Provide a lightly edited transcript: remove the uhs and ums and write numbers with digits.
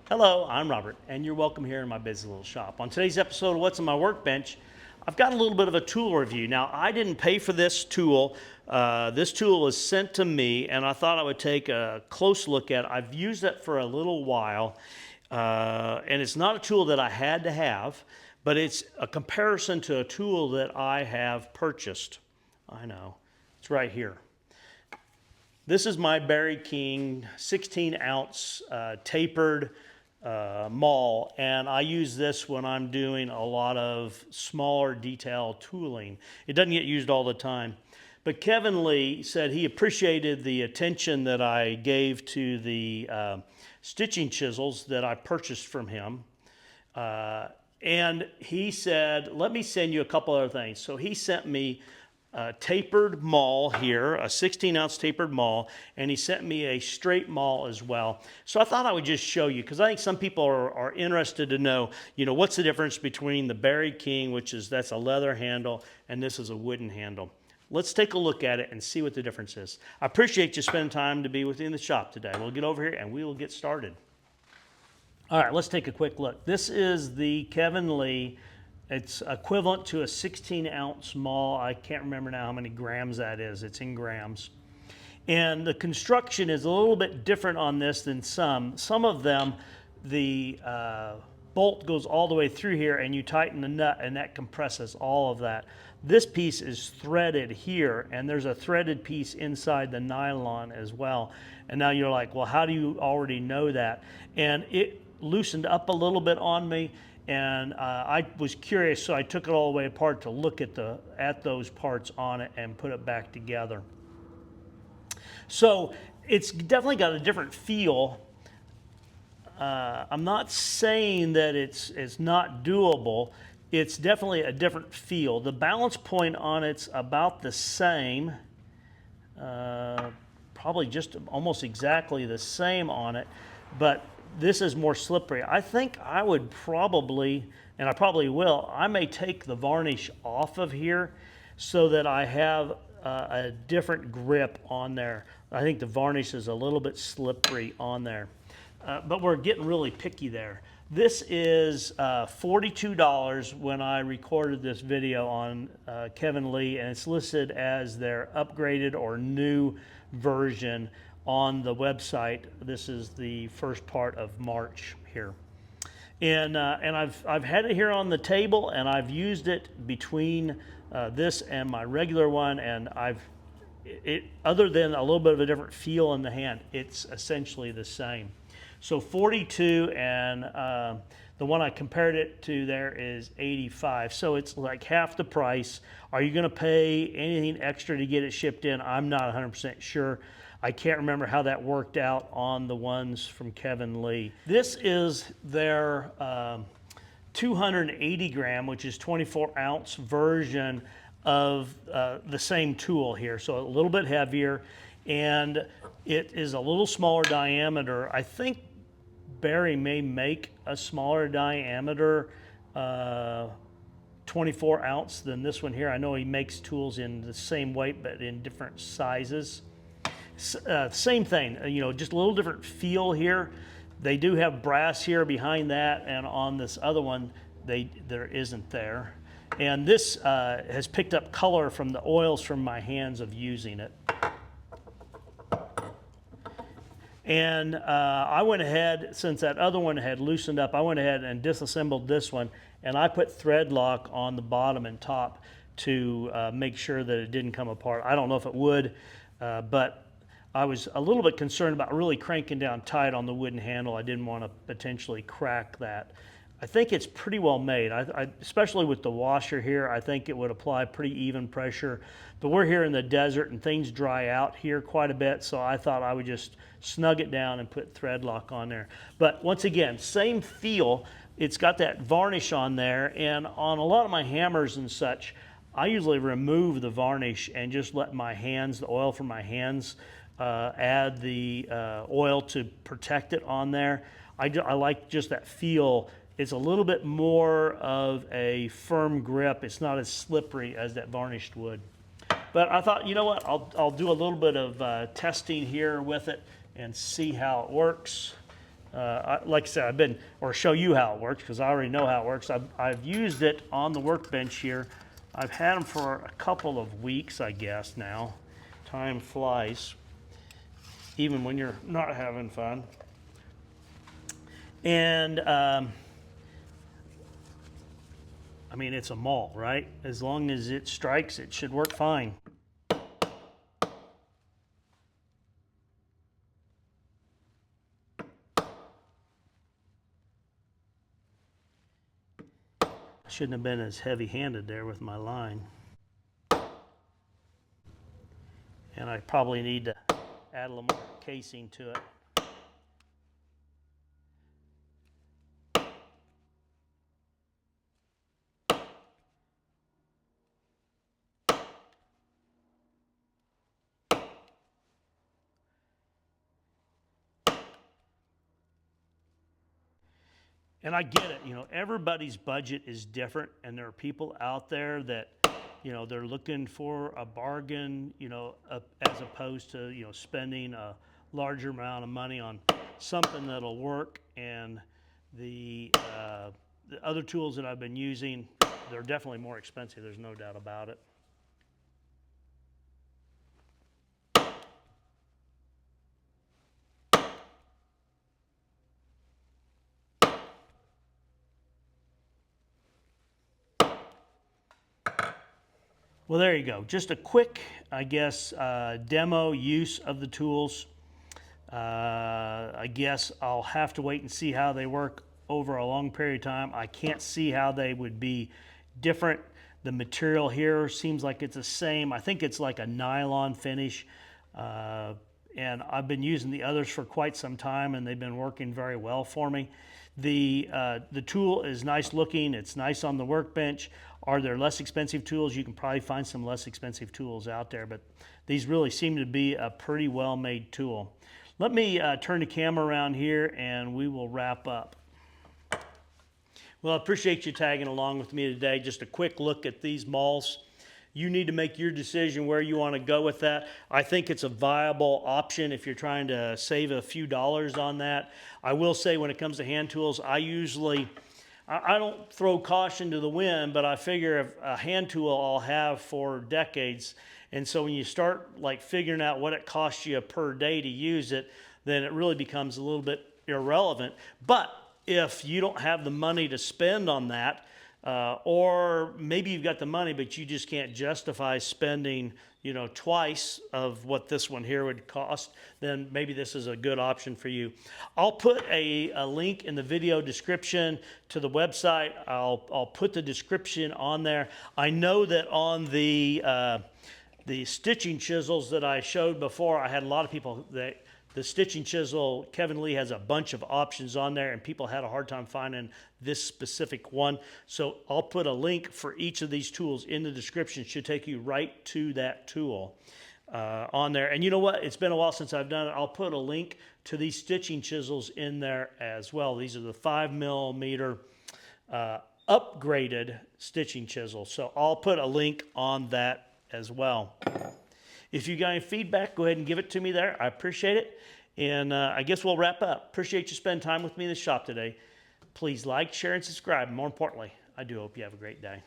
Hello, I'm Robert, and you're welcome here in my busy little shop. On today's episode of What's on My Workbench, I've got a little bit of a tool review. Now, I didn't pay for this tool. This tool was sent to me, and I thought I would take a close look at it. I've used it for a little while, and it's not a tool that I had to have, but it's a comparison to a tool that I have purchased. I know, it's right here. This is my Barry King 16-ounce tapered maul, and I use this when I'm doing a lot of smaller detail tooling. It doesn't get used all the time. But Kevin Lee said he appreciated the attention that I gave to the stitching chisels that I purchased from him. And he said, let me send you a couple other things. So he sent me a tapered maul here, a 16-ounce tapered maul, and he sent me a straight maul as well. So I thought I would just show you, because I think some people are interested to know, what's the difference between the Barry King, that's a leather handle, and this is a wooden handle. Let's take a look at it and see what the difference is. I appreciate you spending time to be with me in the shop today. We'll get over here and we will get started. All right, let's take a quick look. This is the Kevin Lee. It's equivalent to a 16-ounce maul. I can't remember now how many grams that is. It's in grams. And the construction is a little bit different on this than some. Some of them, the bolt goes all the way through here and you tighten the nut and that compresses all of that. This piece is threaded here, and there's a threaded piece inside the nylon as well. And now you're like, well, how do you already know that? And it loosened up a little bit on me. And I was curious, so I took it all the way apart to look at those parts on it and put it back together. So it's definitely got a different feel. I'm not saying that it's not doable. It's definitely a different feel. The balance point on it's about the same, probably just almost exactly the same on it, but this is more slippery. I think I would probably, and I probably will, I may take the varnish off of here so that I have a different grip on there. I think the varnish is a little bit slippery on there. But we're getting really picky there. This is $42 when I recorded this video on Kevin Lee, and it's listed as their upgraded or new version on the website. This is the first part of March here. And I've had it here on the table, and I've used it between this and my regular one, and other than a little bit of a different feel in the hand, it's essentially the same. So 42, and the one I compared it to there is 85. So it's like half the price. Are you gonna pay anything extra to get it shipped in? I'm not 100% sure. I can't remember how that worked out on the ones from Kevin Lee. This is their 280 gram, which is 24-ounce version of the same tool here. So a little bit heavier, and it is a little smaller diameter. I think Barry may make a smaller diameter 24-ounce than this one here. I know he makes tools in the same weight, but in different sizes. Same thing, just a little different feel here. They do have brass here behind that, and on this other one, there isn't there. And this has picked up color from the oils from my hands of using it. And I went ahead, since that other one had loosened up, I went ahead and disassembled this one, and I put thread lock on the bottom and top to make sure that it didn't come apart. I don't know if it would, but I was a little bit concerned about really cranking down tight on the wooden handle. I didn't want to potentially crack that. I think it's pretty well made, especially with the washer here. I think it would apply pretty even pressure. But we're here in the desert and things dry out here quite a bit, so I thought I would just snug it down and put thread lock on there. But once again, same feel. It's got that varnish on there, and on a lot of my hammers and such, I usually remove the varnish and just let my hands, the oil from my hands, add the oil to protect it on there. I like just that feel. It's a little bit more of a firm grip. It's not as slippery as that varnished wood. But I thought, you know what, I'll do a little bit of testing here with it and see how it works. like I said, or show you how it works because I already know how it works. I've used it on the workbench here. I've had them for a couple of weeks, I guess now. Time flies, even when you're not having fun. And I mean, it's a maul, right? As long as it strikes, it should work fine. Shouldn't have been as heavy-handed there with my line. And I probably need to add a little more casing to it. And I get it, you know, everybody's budget is different, and there are people out there that, you know, they're looking for a bargain, you know, as opposed to, you know, spending a larger amount of money on something that'll work. And the other tools that I've been using, they're definitely more expensive, there's no doubt about it. Well, there you go. Just a quick, I guess, demo use of the tools. I guess I'll have to wait and see how they work over a long period of time. I can't see how they would be different. The material here seems like it's the same. I think it's like a nylon finish. And I've been using the others for quite some time, and they've been working very well for me. The tool is nice looking. It's nice on the workbench. Are there less expensive tools? You can probably find some less expensive tools out there, but these really seem to be a pretty well-made tool. Let me turn the camera around here and we will wrap up. Well, I appreciate you tagging along with me today. Just a quick look at these mauls. You need to make your decision where you want to go with that. I think it's a viable option if you're trying to save a few dollars on that. I will say when it comes to hand tools, I don't throw caution to the wind, but I figure a hand tool I'll have for decades. And so when you start like figuring out what it costs you per day to use it, then it really becomes a little bit irrelevant. But if you don't have the money to spend on that, or maybe you've got the money, but you just can't justify spending, you know, twice of what this one here would cost, then maybe this is a good option for you. I'll put a link in the video description to the website. I'll put the description on there. I know that on the stitching chisels that I showed before, I had a lot of people that the stitching chisel, Kevin Lee has a bunch of options on there, and people had a hard time finding this specific one. So I'll put a link for each of these tools in the description. It should take you right to that tool on there. And you know what? It's been a while since I've done it. I'll put a link to these stitching chisels in there as well. These are the 5mm upgraded stitching chisels. So I'll put a link on that as well. If you got any feedback, go ahead and give it to me there. I appreciate it. And I guess we'll wrap up. Appreciate you spending time with me in the shop today. Please like, share, and subscribe. More importantly, I do hope you have a great day.